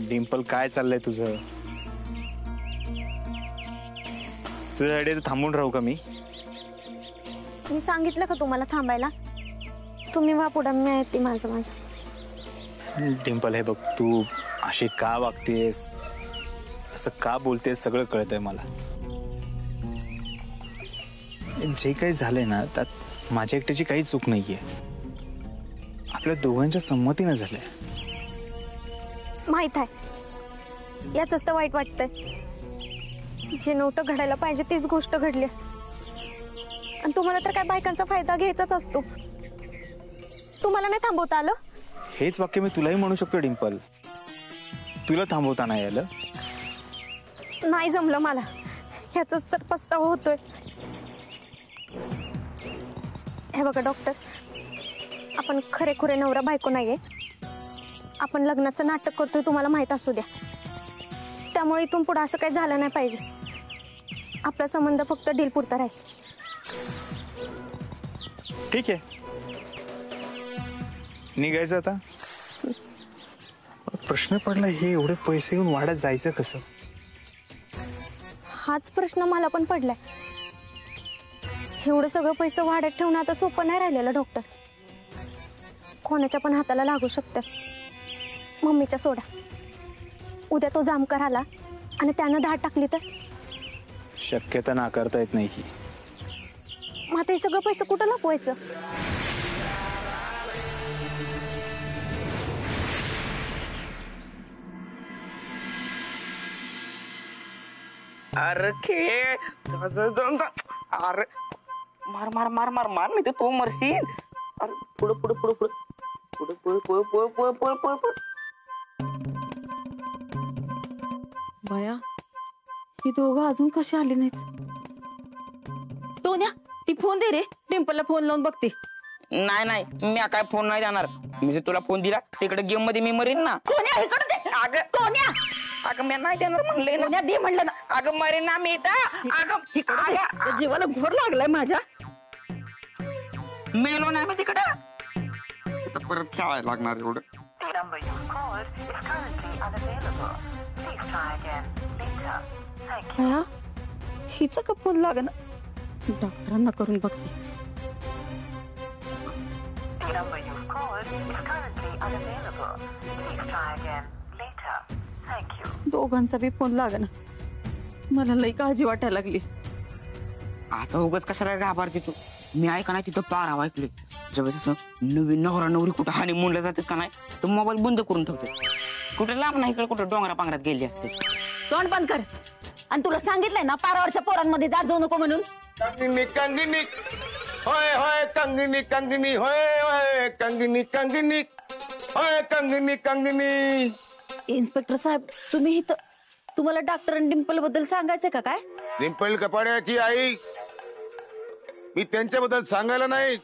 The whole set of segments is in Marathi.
डिंपल काय चाललंय तुझं? तुझ्यासाठी थांबून राहू का मी? मी सांगितलं का तुम्हाला थांबायला? तुम्ही वा पुढे, मी येते माझं माझं. डिंपल हे बघ, तू अशी का वागतेस, असं का बोलतेस, सगळं कळतंय मला. जे काही झालंय ना त्यात माझ्या एकट्याची काही चूक नाहीये. आपल्या दोघांच्या संमतीनं झालंय. माहित आहे, याच तर वाईट वाटतंय. जे नव्हतं घडायला पाहिजे तीच गोष्ट घडली. आणि तुम्हाला तर काय बायकांचा फायदा घ्यायचाच असतो. तुम्हाला नाही थांबवता आलं? हेच वाक्य मी तुलाही म्हणू शकतो डिंपल. तुला थांबवता नाही आलं? नाही जमलं मला. ह्याचाच तर पस्तावा होतोय. हे बघा डॉक्टर, आपण खरेखुरे नवरा बायको नाहीये. आपण लग्नाचं नाटक करतोय, तुम्हाला माहित असू द्या. त्यामुळे इथून पुढे असं काही झालं नाही पाहिजे. आपला संबंध फक्त डील पुरता राहील. ठीक आहे, निघायचं आता. प्रश्न पडला, हे एवढे पैसे घेऊन वाड्यात जायचं कसं? हाच प्रश्न मला पण पडलाय. एवढं सगळं पैसे वाड्यात ठेवणं आता सोपं नाही राहिलेलं डॉक्टर. कोणाच्या पण हाताला लागू शकतं. मम्मीच्या सोडा. उद्या तो जामकर आला आणि त्यानं धाड टाकली तर? शक्यता नाकारता येत नाही. मग आता हे सगळं पैसे कुठं लपवायचं? अरे खेळ, अरे मार मार मार मार मार, नाही तर तू मरशील. अरे पुढे पुढे पुढे पुढे पुढे पुढे पुढे पुढे पुढे पुढे पुढे पुढे. बया, ही दोघं अजून कशी आली नाहीत? टोन्या, ती फोन दे रे. डिंपलला फोन लावून बघते. नाही नाही, मी काय फोन नाही देणार. मी जर तुला फोन दिला तिकडे गेम मध्ये मी मरीन ना. टोन्या, इकडे दे. अगं टोन्या, अगं मी नाही देणार म्हणले ना. टोन्या दे म्हणलं ना. अगं मरीन ना मी इथं. अगं त्या जीवाला घोर लागलाय माझ्या. मेलो नाही मी तिकडे. परत खेळायला लागणार एवढं. बया, हिचा का फोन लागना? डॉक्टरांना करून बघते. दोघांचा बी फोन लागना. मला लई काळजी वाटायला लागली. आता उगाच कशाला घाबरते तू? मी ऐका नाही तिथं पाराव ऐकले. जेव्हा नवीन नवरा नवरी कुठं हानी मुंडल्या जातात का नाही, तर मोबाईल बंद करून ठेवते. कुठे लांब नाही, इकडे कुठं डोंगरा पांगरात गेली असते. तोंड बंद कर. आणि तुला सांगितलंय ना पारावरच्या पोरांमध्ये जात जाऊ नको म्हणून. कंगनी कंगनी होय होय, कंगनी कंगनी होय होय, कंगनी कंगनी होय, कंगनी कंगनी. इन्स्पेक्टर साहेब, तुम्ही इथं, तुम्हाला डॉक्टर आणि डिंपल बद्दल सांगायचंय का काय? डिंपल कपाड्याची आई, मी त्यांच्याबद्दल सांगायला नाही,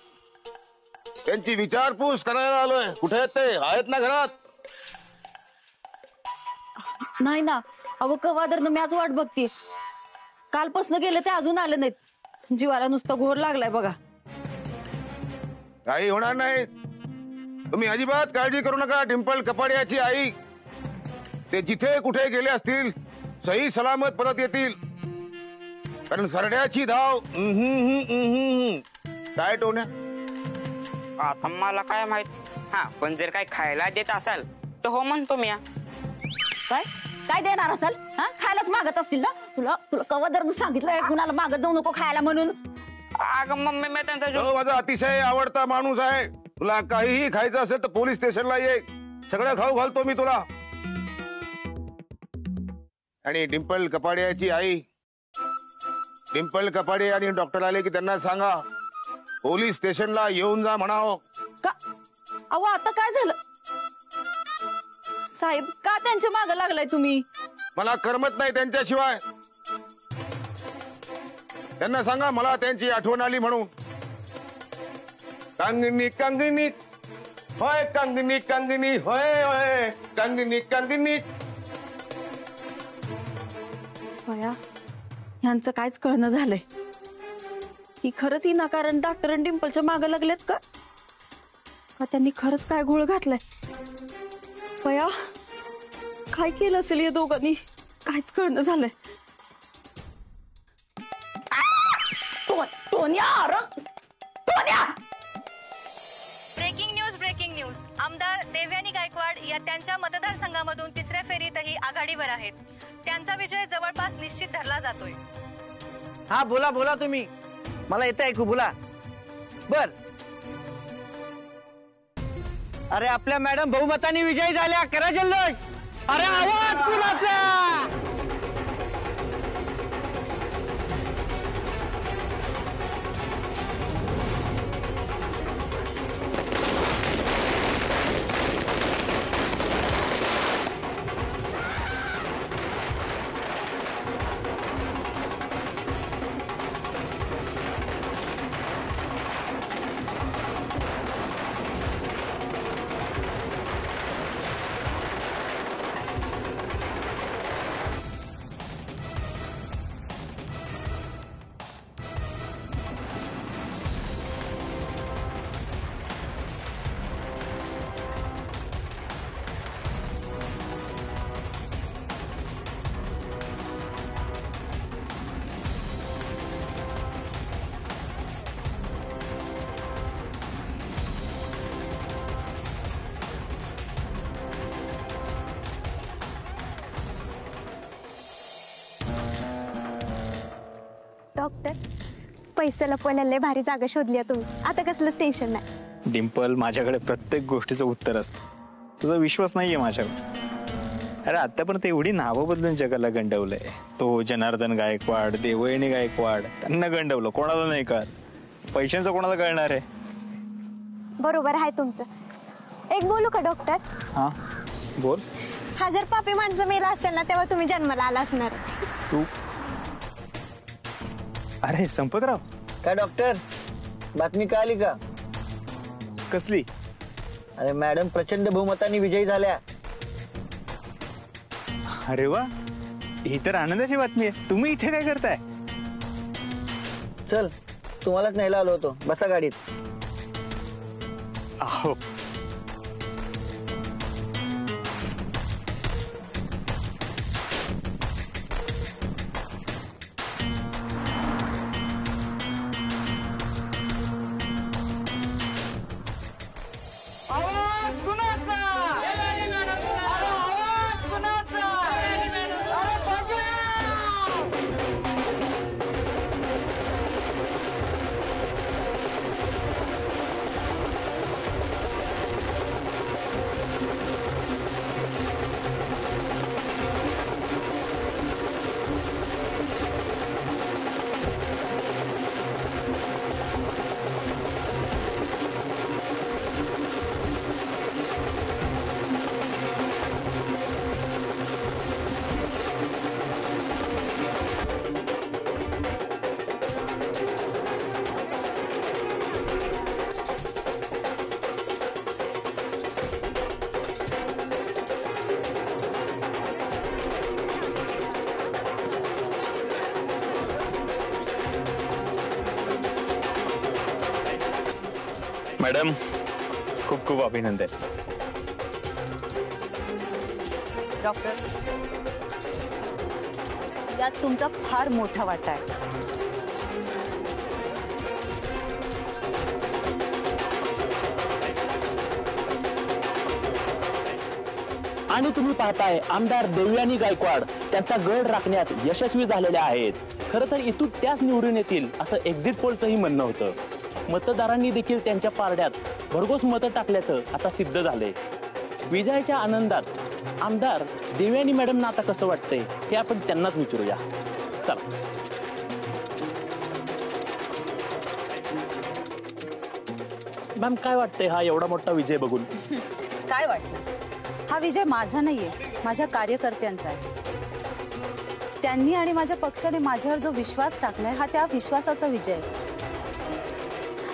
त्यांची विचारपूस करायला आलोय. कुठे आहेत ते? आहेत ना घरात? नाही ना, अहो कवादरनं मी आज वाट बघते. कालपासून गेले ते अजून आले नाहीत. जीवाला नुसता घोर लागलाय बघा. काही होणार नाही, तुम्ही अजिबात काळजी करू नका. डिंपल कपाड्याची आई, ते जिथे कुठे गेले असतील सही सलामत परत येतील. कारण सरड्याची धाव. काय टोन्या? आता मला काय माहित. हा, पण जर काय खायला देत असाल तर हो म्हणतो मी. काय काय देणार असाल? हा, खायलाच मागत असतील ना? तुला तुला कवादरनं सांगितलंय कुणाला मागत जाऊ नको खायला म्हणून? अगं मम्मी, मी त्यांचा तो माझा अतिशय आवडता माणूस आहे. तुला काहीही खायचं असेल तर पोलीस स्टेशनला ये, सगळं खाऊ घालतो मी तुला. आणि डिंपल कपाडियाची आई, डिंपल कपाडे आणि डॉक्टर आले की त्यांना सांगा पोलीस स्टेशनला येऊन जा म्हणावं. का? अहो आता काय झालं साहेब? का त्यांच्या मागं लागलाय तुम्ही? मला करमत नाही त्यांच्याशिवाय. त्यांना सांगा मला त्यांची आठवण आली म्हणून. कंगनी कंगनी होय, कंगनी कंगनी होय होय, कंगनी कंगनी. बया, ह्यांचं कायच कळणं झालंय. ही खरंच विनाकारण डॉक्टर आणि डिंपलच्या मागं लागलेत का? का त्यांनी खरंच काय घोळ घातलाय? बया, काय केलं असेल या दोघांनी, काहीच कळणं झालंय. Breaking news. आमदार देवयानी गायकवाड या त्यांच्या मतदारसंघामधून तिसऱ्या फेरीतही आघाडीवर आहेत. त्यांचा विजय जवळपास निश्चित धरला जातोय. हा बोला बोला तुम्ही, मला येतं ऐकू, बोला. बर, अरे आपल्या मॅडम बहुमताने विजयी झाल्या, करा जल्लोष. अरे आवाज कुणाचा? डॉक्टर, पैसे लपवायला लय भारी जागा शोधली आहे तुम्ही. आता कसलंच टेन्शन नाही. डिम्पल, माझ्याकडे प्रत्येक गोष्टीचं उत्तर असतं. तुझा विश्वास नाहीये माझ्यावर. अरे आतापर्यंत एवढी नावं बदलून जगाला गंडवलंय. तो जनार्दन गायकवाड, देवयानी गायकवाड, त्यांना गंडवलं, कोणाला नाही कळत. पैशांचं कोणाला कळणार आहे? बरोबर आहे तुमचं. एक बोलू का डॉक्टर? हा बोल. हा जर पापी माणसं मेला असतील ना, तेव्हा तुम्ही जन्माला आला असणार. तू अरे संपतराव, काय डॉक्टर, बातमी कळाली का? कसली? अरे मॅडम प्रचंड बहुमताने विजयी झाल्या. अरे वा, ही तर आनंदाची बातमी आहे. तुम्ही इथे काय करताय? चल, तुम्हालाच न्यायला आलो होतो, बसा गाडीत. अहो मॅडम, खूप खूप अभिनंदन. डॉक्टर, यात तुमचा फार मोठा वाटा आहे. आणि तुम्ही पाहताय आमदार देवयानी गायकवाड त्यांचा गड राखण्यात यशस्वी झालेले आहेत. खरं तर इथून त्याच निवडून येतील असं एक्झिट पोलचंही म्हणणं होतं. मतदारांनी देखील त्यांच्या पारड्यात भरघोस मतं टाकल्याचं आता सिद्ध झालंय. विजयाच्या आनंदात आमदार देवयानी मॅडमना आता कसं वाटतंय हे आपण त्यांनाच विचारूया. चला. मॅम, काय वाटतंय हा एवढा मोठा विजय बघून? काय वाटतं? हा विजय माझा नाहीये, माझ्या कार्यकर्त्यांचा आहे. त्यांनी आणि माझ्या पक्षाने माझ्यावर जो विश्वास टाकलाय हा त्या विश्वासाचा विजय.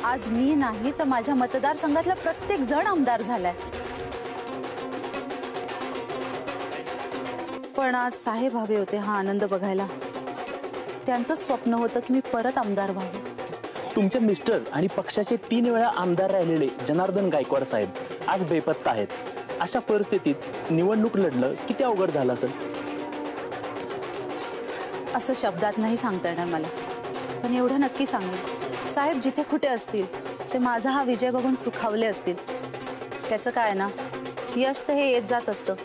आज मी नाही तर माझ्या मतदारसंघातला प्रत्येक जण आमदार झालाय. पण आज साहेब हवे होते हा आनंद बघायला. त्यांचं स्वप्न होतं की मी परत आमदार व्हावे. तुमचे मिस्टर आणि पक्षाचे 3 वेळा आमदार राहिलेले जनार्दन गायकवाड साहेब आज बेपत्ता आहेत. अशा परिस्थितीत निवडणूक लढलं किती अवघड झालं असेल? असं शब्दात नाही सांगता येणार मला, पण एवढं नक्की सांगेन, साहेब जिथे कुठे असतील ते माझा हा विजय बघून सुखावले असतील. त्याचं काय ना, यश तर हे येत जात असतं,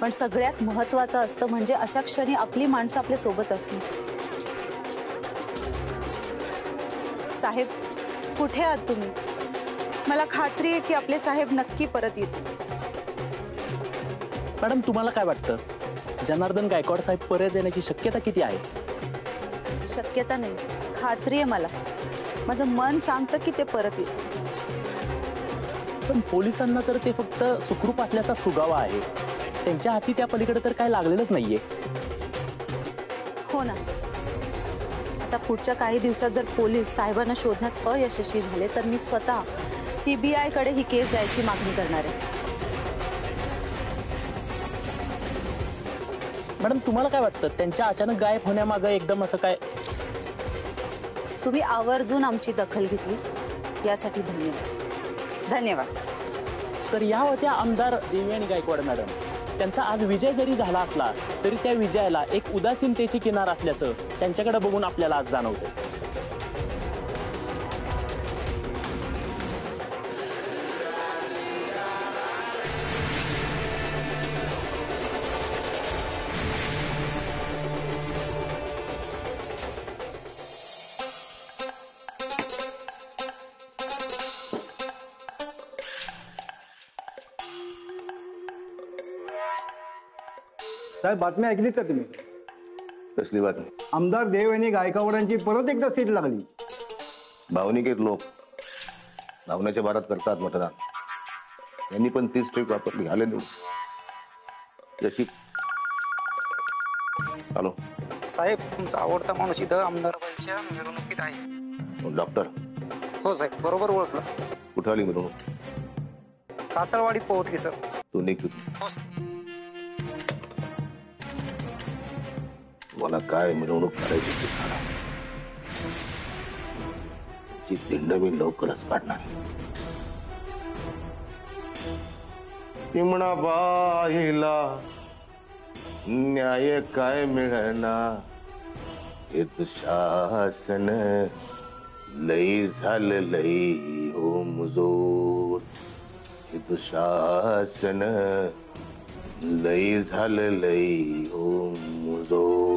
पण सगळ्यात महत्वाचं असतं म्हणजे अशा क्षणी आपली माणसं आपल्या सोबत असणं. साहेब कुठे आहात तुम्ही? मला खात्री आहे की आपले साहेब नक्की परत येतील. मॅडम, तुम्हाला काय वाटतं, जनार्दन गायकवाड साहेब परत येण्याची शक्यता किती आहे? शक्यता नाही, खात्री आहे मला. माझं मन सांगतं की ते परत येतील. पण पोलिसांना तर ते फक्त सुखरूप असल्याचा सुगावा आहे, त्यांच्या हाती त्या पलीकडे तर काय लागलेलंच नाहीये. हो ना. आता पुढच्या काही दिवसात जर पोलीस साहेबांना शोधण्यात अयशस्वी झाले तर मी स्वतः CBI कडे ही केस द्यायची मागणी करणार आहे. मॅडम, तुम्हाला काय वाटतं, त्यांच्या अचानक गायब होण्यामागे एकदम असं काय? तुम्ही आवर्जून आमची दखल घेतली यासाठी धन्यवाद. धन्यवाद. तर या होत्या आमदार देवयानी गायकवाड मॅडम. त्यांचा आज विजय जरी झाला असला तरी त्या विजयाला एक उदासीनतेची किनार असल्याचं त्यांच्याकडे बघून आपल्याला आज जाणवतं. साहेब, बातमी ऐकलीत का तुम्ही? कसली बातमी? आमदार देवयानी गायकवाडांची परत एकदा सीट लागली. भावनिकेत लोक भावनेच्या भारात करतात मतदान. यांनी पण तीच ट्रिक वापरली. आले जशी. हॅलो साहेब, तुमचा आवडता माणूस इथं आमदार व्हायच्या मिरवणुकीत आहे. डॉक्टर? हो साहेब, बरोबर ओळखलं. कुठे आली मिरवणूक? कातळवाडीत पोहोचली सर. तू निघ. हो सर. मला काय मिरवणूक करायची ती करा. ची दिंड मी लवकरच काढणार. चिमणा बाईला न्याय काय मिळना, हे दुःशासन लई झालं लई हो मुजोर. हे दुःशासन लई झालं लई हो मुजोर.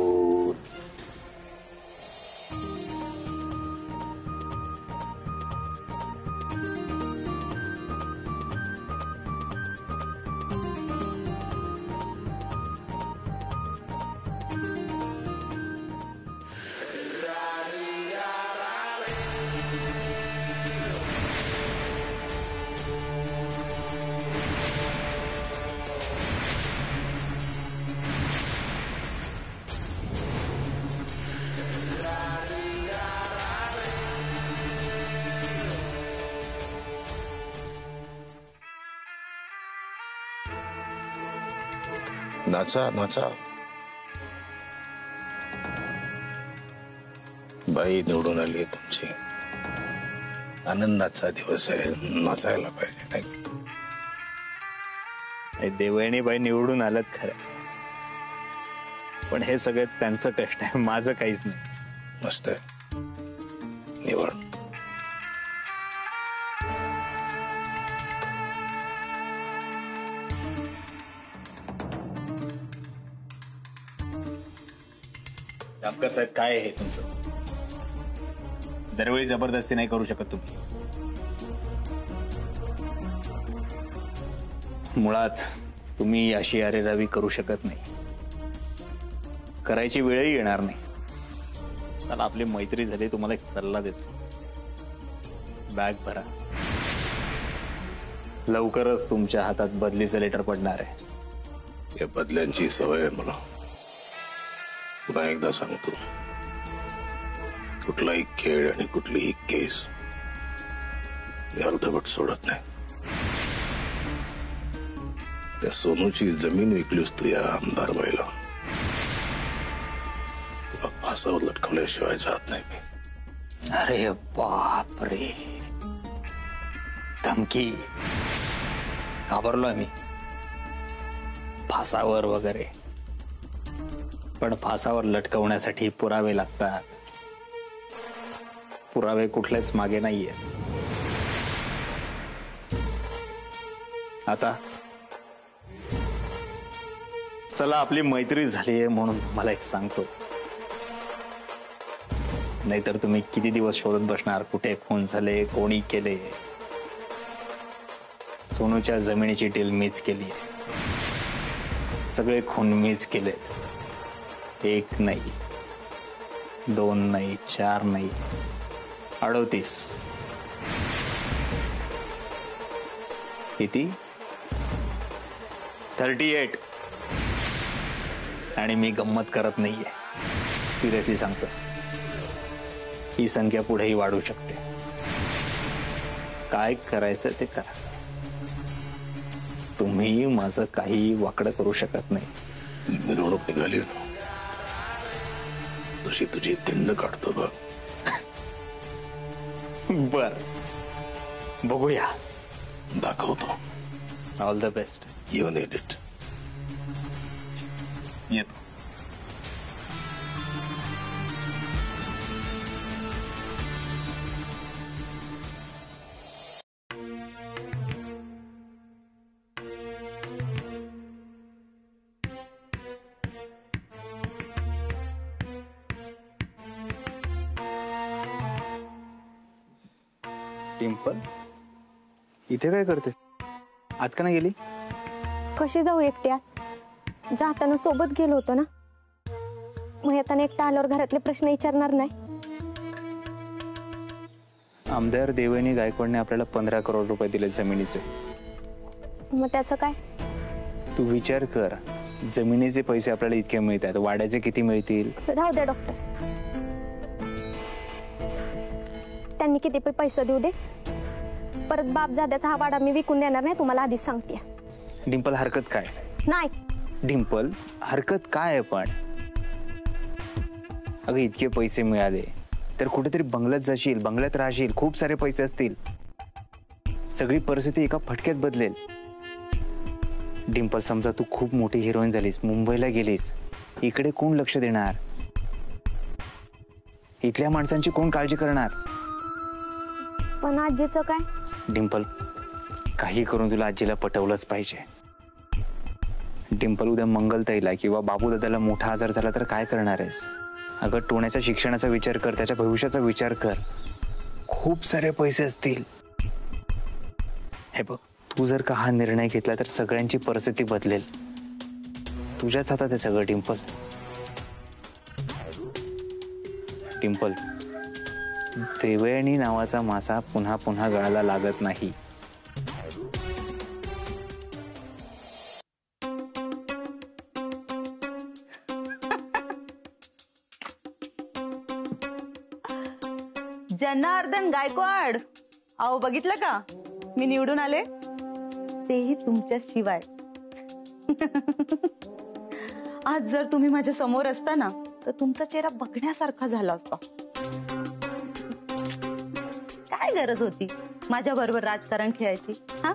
नाचा नाचा. बाई निवडून आली तुमची. आनंदाचा दिवस आहे, नाचायला पाहिजे. नाही, देवयानी बाई निवडून आल्यात खरं, पण हे सगळं त्यांचं कष्ट आहे, माझं काहीच नाही. मस्त आहे, निवड. जामकर साहेब, काय आहे तुमचं? दरवेळी जबरदस्ती नाही करू शकत तुम्ही. मुळात तुम्ही अशी अरेरावी करू शकत नाही, करायची वेळही येणार नाही. पण आपली मैत्री झाली, तुम्हाला एक सल्ला देतो. बॅग भरा, लवकरच तुमच्या हातात बदलीचं लेटर पडणार आहे. या बदल्यांची सवय आहे मला. पुन्हा एकदा सांगतो, कुठलाही खेळ आणि कुठलीही केस अर्धवट सोडत नाही. त्या सोनूची जमीन विकलीस तू या आमदार बाईला. तुला फासावर लटकवल्याशिवाय जात नाही मी. अरे बाप रे, धमकी. घाबरलो आम्ही. फासावर वगैरे, पण फासावर लटकवण्यासाठी पुरावे लागतात. पुरावे कुठलेच मागे नाहीये. आता चला, आपली मैत्री झालीये म्हणून मला एक सांगतो, नाहीतर तुम्ही किती दिवस शोधत बसणार कुठे खून झाले, कोणी केले. सोनूच्या जमिनीची डील मीच केली, सगळे खून मीच केलेत. 1 नाही, 2 नाही, 4 नाही, 38. किती? 38. आणि मी गंमत करत नाहीये, सिरियसली सांगतो. ही संख्या पुढेही वाढू शकते. काय करायचं ते करा, तुम्ही माझं काही वाकडं करू शकत नाही. मिरवणूक निघाली तशी तुझी तिंड काढतो बघ. बर, बघूया, दाखवतो. All the best. You need it. येतो. डिंपल, इथे काय करते? आत का नाही गेली? कशी जाऊ एकट्यात? जाताना सोबत गेलो होतो ना, मग येताना एकटा आल्यावर घरातले प्रश्न विचारणार नाही. आमदार देवयानी गायकवाडने आपल्याला 15 करोड रुपये दिले जमिनीचे. मग त्याचं काय? तू विचार कर, जमिनीचे पैसे आपल्याला इतके मिळतात, वाड्याचे किती मिळतील? राहू दे डॉक्टर, त्यांनी किती पण पैसे देऊ दे, परत बाप जाद्याचा हा वाडा मी विकून देणार नाही, तुम्हाला आधीच सांगते. डिंपल, हरकत काय नाही? डिंपल, हरकत काय आहे पण? अगं, इतके पैसे मिळाले तर कुठेतरी बंगल्यात जाशील, बंगल्यात राहशील, खूप सारे पैसे असतील, सगळी परिस्थिती एका फटक्यात बदलेल. डिंपल, समजा तू खूप मोठी हिरोईन झालीस, मुंबईला गेलीस, इकडे कोण लक्ष देणार? इथल्या माणसांची कोण काळजी करणार? पण आजीचं काय? डिंपल, काही करून तुला आजीला पटवलंच पाहिजे. डिंपल, उद्या मंगलताईला किंवा बाबू दादाला मोठा आजार झाला तर काय करणार आहेस? अगं, टोण्याच्या शिक्षणाचा विचार कर, त्याच्या भविष्याचा विचार कर, खूप सारे पैसे असतील. हे बघ, तू जर का हा निर्णय घेतला तर सगळ्यांची परिस्थिती बदलेल. तुझ्याच हातात आहे सगळं. डिंपल, डिंपल, देवयानी नावाचा मासा पुन्हा पुन्हा गळाला लागत नाही. जनार्दन गायकवाड, अहो बघितलं का, मी निवडून आले, तेही तुमच्या शिवाय. आज जर तुम्ही माझ्या समोर असता ना, तर तुमचा चेहरा बघण्यासारखा झाला असता. काय गरज होती माझ्या बरोबर राजकारण खेळायची? हा,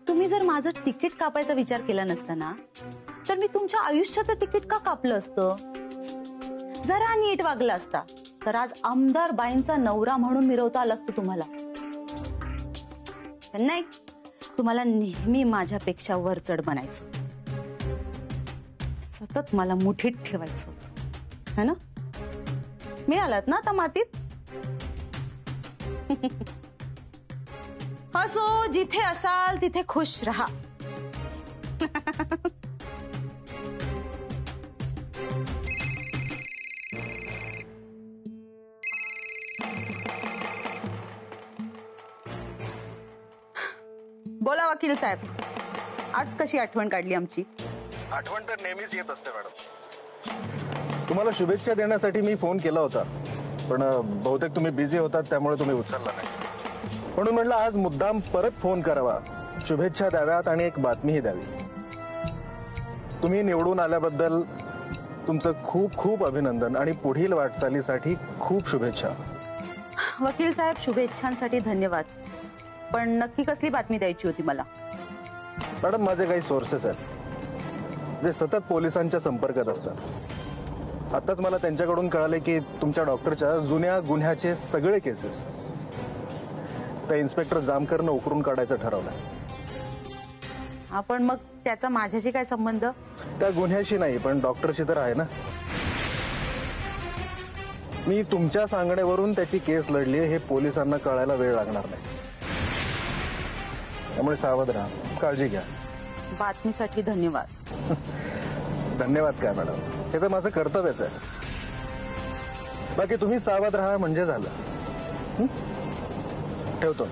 तुम्ही जर माझं तिकीट कापायचा विचार केला नसता ना, तर मी तुमच्या आयुष्याचं तिकीट का कापलं असतं? जरा नीट वागला असता तर आज आमदार बाईंचा नवरा म्हणून मिरवता आलं असतं तुम्हाला. पण नाही, तुम्हाला नेहमी माझ्यापेक्षा वरचढ बनायचं होतं, सतत मला मुठीत ठेवायचं होतं, है ना? मिळालात ना आता मातीत. असो, जिथे असाल तिथे खुश राहा. बोला वकील साहेब, आज कशी आठवण काढली आमची? आठवण तर नेहमीच येत असते मॅडम. तुम्हाला शुभेच्छा देण्यासाठी मी फोन केला होता, पण बहुतेक तुम्ही बिझी होतात, त्यामुळे तुम्ही उचलला नाही. म्हणून म्हटलं आज मुद्दाम परत फोन करावा, शुभेच्छा द्याव्यात आणि एक बातमीही द्यावी. तुम्ही निवडून आल्याबद्दल तुमचं खूप खूप अभिनंदन आणि पुढील वाटचालीसाठी खूप शुभेच्छा. वकील साहेब, शुभेच्छांसाठी धन्यवाद, पण नक्की कसली बातमी द्यायची होती मला? मॅडम, माझे काही सोर्सेस आहेत, जे सतत पोलिसांच्या संपर्कात असतात. आताच मला त्यांच्याकडून कळाले की तुमच्या डॉक्टरच्या जुन्या गुन्ह्याचे सगळे केसेस त्या इन्स्पेक्टर जामकरनं उकरून काढायचं ठरवलं. आपण मग त्याचा माझ्याशी काय संबंध? त्या गुन्ह्याशी नाही, पण डॉक्टरशी तर आहे ना. मी तुमच्या सांगण्यावरून त्याची केस लढली हे पोलिसांना कळायला वेळ लागणार नाही. त्यामुळे सावध राहा, काळजी घ्या. बातमीसाठी धन्यवाद. धन्यवाद काय मॅडम, हे तर माझं कर्तव्यच आहे. बाकी तुम्ही सावध राहा म्हणजे झालं. ठेवतो.